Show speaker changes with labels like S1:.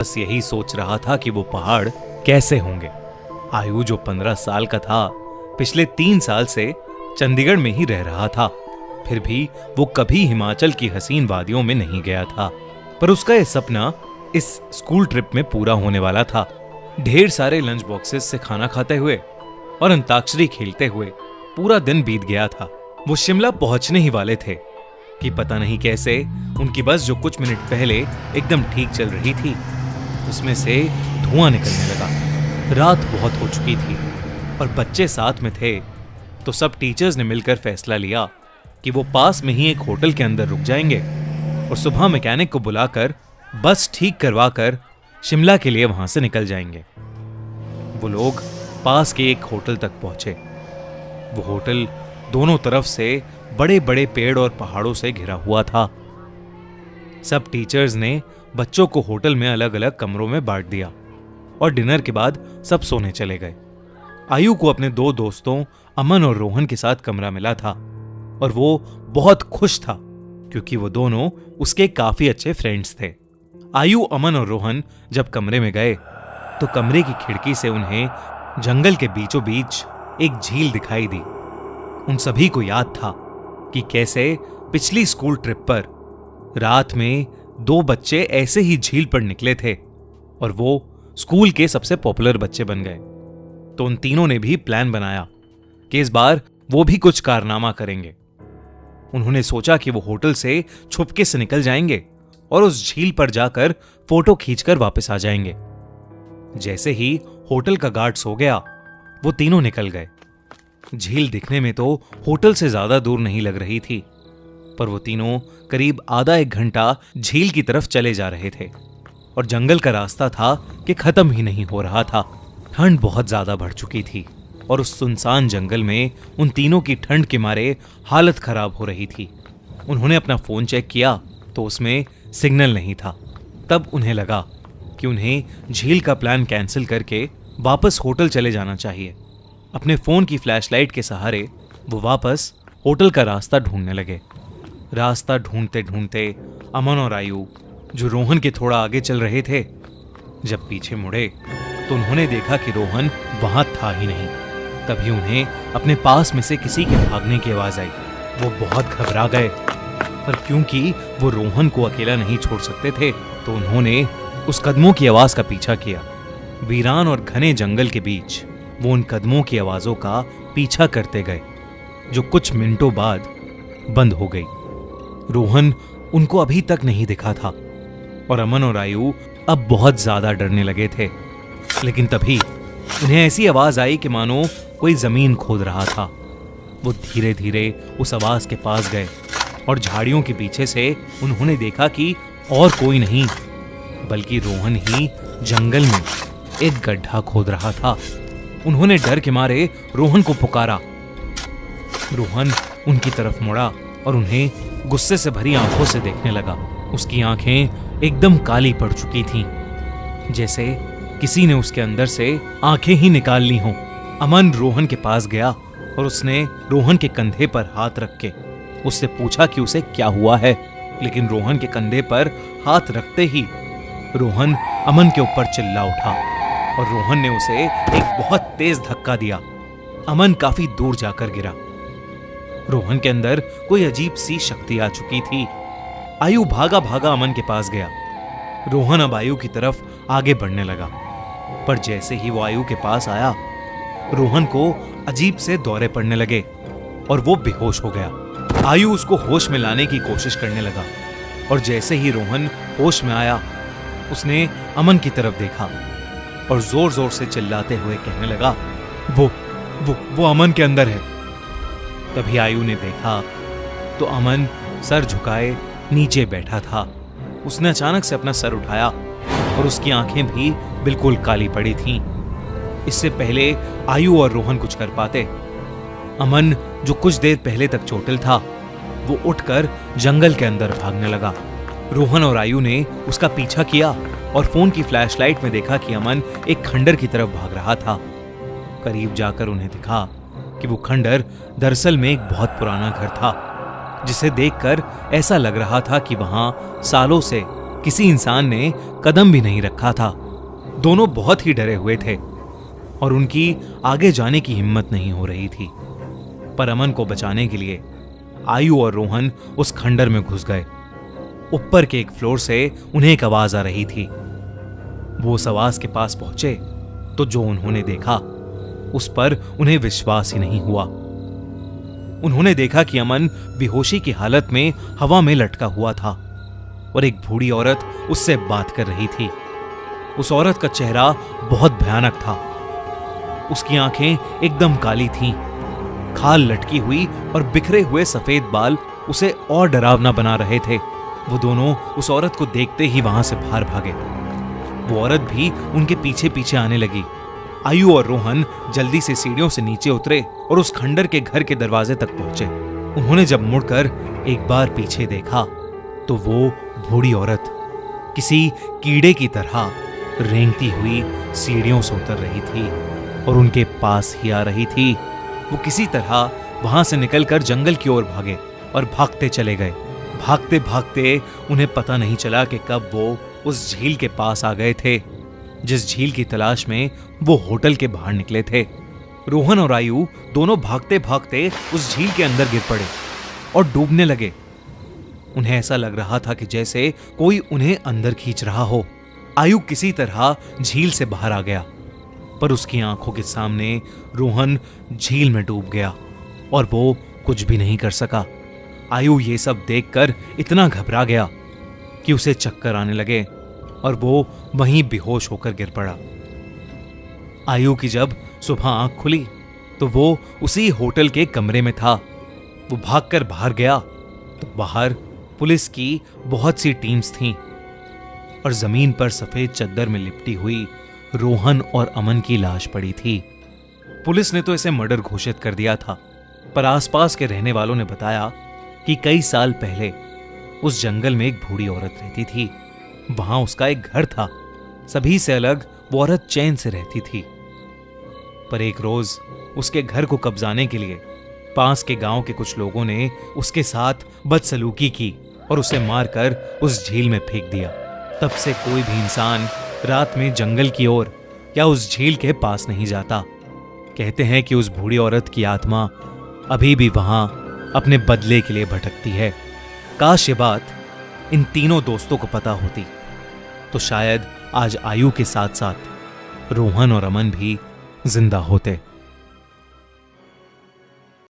S1: बस यही सोच रहा था कि वो पहाड़ कैसे होंगे। आयु जो 15 साल का था, पिछले 3 साल से चंडीगढ़ में ही रह रहा था। फिर भी वो कभी हिमाचल की हसीन वादियों में नहीं गया था। पर उसका यह सपना इस स्कूल ट्रिप में पूरा होने वाला था। ढेर सारे लंच बॉक्सेस से खाना खाते हुए और अंताक्षरी खेलते हुए पूरा दिन बीत गया था। वो शिमला पहुंचने ही वाले थे कि पता नहीं कैसे उनकी बस जो कुछ मिनट पहले एकदम ठीक चल रही थी, उसमें से धुआं निकलने लगा। रात बहुत हो चुकी थी और बच्चे साथ में थे, तो सब टीचर्स ने मिलकर फैसला लिया कि वो पास में ही एक होटल के अंदर रुक जाएंगे और सुबह मैकेनिक को बुलाकर बस ठीक करवाकर शिमला के लिए वहां से निकल जाएंगे। वो लोग पास के एक होटल तक पहुंचे। वो होटल दोनों तरफ से बड़े बड़े पेड़ और पहाड़ों से घिरा हुआ था। सब टीचर्स ने बच्चों को होटल में अलग अलग कमरों में बांट दिया और डिनर के बाद सब सोने चले गए। आयु को अपने 2 दोस्तों अमन और रोहन के साथ कमरा मिला था और वो बहुत खुश था क्योंकि वो दोनों उसके काफी अच्छे फ्रेंड्स थे। आयु, अमन और रोहन जब कमरे में गए तो कमरे की खिड़की से उन्हें जंगल के बीचों बीच एक झील दिखाई दी। उन सभी को याद था कि कैसे पिछली स्कूल ट्रिप पर रात में 2 बच्चे ऐसे ही झील पर निकले थे और वो स्कूल के सबसे पॉपुलर बच्चे बन गए। तो उन तीनों ने भी प्लान बनाया कि इस बार वो भी कुछ कारनामा करेंगे। उन्होंने सोचा कि वो होटल से छुपके से निकल जाएंगे और उस झील पर जाकर फोटो खींचकर वापस आ जाएंगे। जैसे ही होटल का गार्ड सो गया, वो तीनों निकल गए। झील दिखने में तो होटल से ज्यादा दूर नहीं लग रही थी, पर वो तीनों करीब आधा 1 घंटा झील की तरफ चले जा रहे थे और जंगल का रास्ता था कि खत्म ही नहीं हो रहा था। ठंड बहुत ज्यादा बढ़ चुकी थी और उस सुनसान जंगल में उन तीनों की ठंड के मारे हालत खराब हो रही थी। उन्होंने अपना फोन चेक किया तो उसमें सिग्नल नहीं था। तब उन्हें लगा कि उन्हें झील का प्लान कैंसिल करके वापस होटल चले जाना चाहिए। अपने फोन की फ्लैशलाइट के सहारे वो वापस होटल का रास्ता ढूंढने लगे। रास्ता ढूंढते ढूंढते अमन और आयु, जो रोहन के थोड़ा आगे चल रहे थे, जब पीछे मुड़े तो उन्होंने देखा कि रोहन वहां था ही नहीं। तभी उन्हें अपने पास में से किसी के भागने की आवाज आई। वो बहुत घबरा गए, पर क्योंकि वो रोहन को अकेला नहीं छोड़ सकते थे तो उन्होंने उस कदमों की आवाज का पीछा किया। वीरान और घने जंगल के बीच वो उन कदमों की आवाजों का पीछा करते गए, जो कुछ मिनटों बाद बंद हो गई। रोहन उनको अभी तक नहीं दिखा था और अमन और आयु अब बहुत ज्यादा डरने लगे थे। लेकिन तभी उन्हें ऐसी आवाज आई कि मानो कोई जमीन खोद रहा था। वो धीरे धीरे उस आवाज के पास गए और झाड़ियों के पीछे से उन्होंने देखा कि और कोई नहीं बल्कि रोहन ही जंगल में एक गड्ढा खोद रहा था। उन्होंने डर के मारे रोहन को पुकारा। रोहन उनकी तरफ मुड़ा और उन्हें गुस्से से भरी आंखों से देखने लगा। उसकी आंखें एकदम काली पड़ चुकी थीं, जैसे किसी ने उसके अंदर से आंखें ही निकाल ली हों। अमन रोहन के पास गया और उसने रोहन के कंधे पर हाथ रख के उससे पूछा कि उसे क्या हुआ है। लेकिन रोहन के कंधे पर हाथ रखते ही रोहन अमन के ऊपर चिल्ला उठा और रोहन ने उसे एक बहुत तेज धक्का दिया। अमन काफी दूर जाकर गिरा। रोहन के अंदर कोई अजीब सी शक्ति आ चुकी थी। आयु भागा भागा अमन के पास गया। रोहन अब आयु की तरफ आगे बढ़ने लगा, पर जैसे ही वो आयु के पास आया, रोहन को अजीब से दौरे पड़ने लगे और वो बेहोश हो गया। आयु उसको होश में लाने की कोशिश करने लगा और जैसे ही रोहन होश में आया, उसने अमन की तरफ देखा और जोर जोर से चिल्लाते हुए कहने लगा, वो अमन के अंदर है। तभी आयु ने देखा तो अमन सर झुकाए नीचे बैठा था। उसने अचानक से अपना सर उठाया और उसकी आंखें भी बिल्कुल काली पड़ी थीं। इससे पहले आयु और रोहन कुछ कर पाते, अमन जो कुछ देर पहले तक चोटिल था, वो उठकर जंगल के अंदर भागने लगा। रोहन और आयु ने उसका पीछा किया और फोन की फ्लैशलाइट में देखा कि अमन एक खंडर की तरफ भाग रहा था। करीब जाकर उन्हें दिखा कि वो खंडर दरअसल में एक बहुत पुराना घर था, जिसे देखकर ऐसा लग रहा था कि वहां सालों से किसी इंसान ने कदम भी नहीं रखा था। दोनों बहुत ही डरे हुए थे और उनकी आगे जाने की हिम्मत नहीं हो रही थी। पर अमन को बचाने के लिए आयु और रोहन उस खंडर में घुस गए। ऊपर के एक फ्लोर से उन्हें एक आवाज आ रही थी। वो उस आवाज के पास पहुंचे तो जो उन्होंने देखा उस पर उन्हें विश्वास ही नहीं हुआ। उन्होंने देखा कि अमन बेहोशी की हालत में हवा में लटका हुआ था और एक बूढ़ी औरत उससे बात कर रही थी। उस औरत का चेहरा बहुत भयानक था। उसकी आंखें एकदम काली थीं। खाल लटकी हुई और बिखरे हुए सफेद बाल उसे और डरावना बना रहे थे। वो दोनों उस औरत को देखते ही वहां से बाहर भागे। वो औरत भी उनके पीछे पीछे आने लगी। आयु और रोहन जल्दी से सीढ़ियों से नीचे उतरे और उस खंडर के घर के दरवाजे तक पहुंचे। उन्होंने जब मुड़कर एक बार पीछे देखा तो वो बूढ़ी औरत किसी कीड़े की तरह रेंगती हुई सीढ़ियों से उतर रही थी और उनके पास ही आ रही थी। वो किसी तरह वहां से निकलकर जंगल की ओर भागे और भागते चले गए। भागते भागते उन्हें पता नहीं चला कि कब वो उस झील के पास आ गए थे, जिस झील की तलाश में वो होटल के बाहर निकले थे। रोहन और आयु दोनों भागते भागते उस झील के अंदर गिर पड़े और डूबने लगे। उन्हें ऐसा लग रहा था कि जैसे कोई उन्हें अंदर खींच रहा हो। आयु किसी तरह झील से बाहर आ गया, पर उसकी आंखों के सामने रोहन झील में डूब गया और वो कुछ भी नहीं कर सका। आयु ये सब देखकर इतना घबरा गया कि उसे चक्कर आने लगे और वो वहीं बेहोश होकर गिर पड़ा। आयु की जब सुबह आंख खुली तो वो उसी होटल के कमरे में था। वो भागकर बाहर गया तो बाहर पुलिस की बहुत सी टीम्स थीं और जमीन पर सफेद चद्दर में लिपटी हुई रोहन और अमन की लाश पड़ी थी। पुलिस ने तो इसे मर्डर घोषित कर दिया था, पर आसपास के रहने वालों ने बताया कि कई साल पहले उस जंगल में एक बूढ़ी औरत रहती थी। वहां उसका एक घर था। सभी से अलग वो औरत चैन से रहती थी। पर एक रोज उसके घर को कब्जाने के लिए पास के गांव के कुछ लोगों ने उसके साथ बदसलूकी की और उसे मारकर उस झील में फेंक दिया। तब से कोई भी इंसान रात में जंगल की ओर या उस झील के पास नहीं जाता। कहते हैं कि उस बूढ़ी औरत की आत्मा अभी भी वहां अपने बदले के लिए भटकती है। काश ये बात इन तीनों दोस्तों को पता होती तो शायद आज आयु के साथ साथ रोहन और अमन भी जिंदा होते।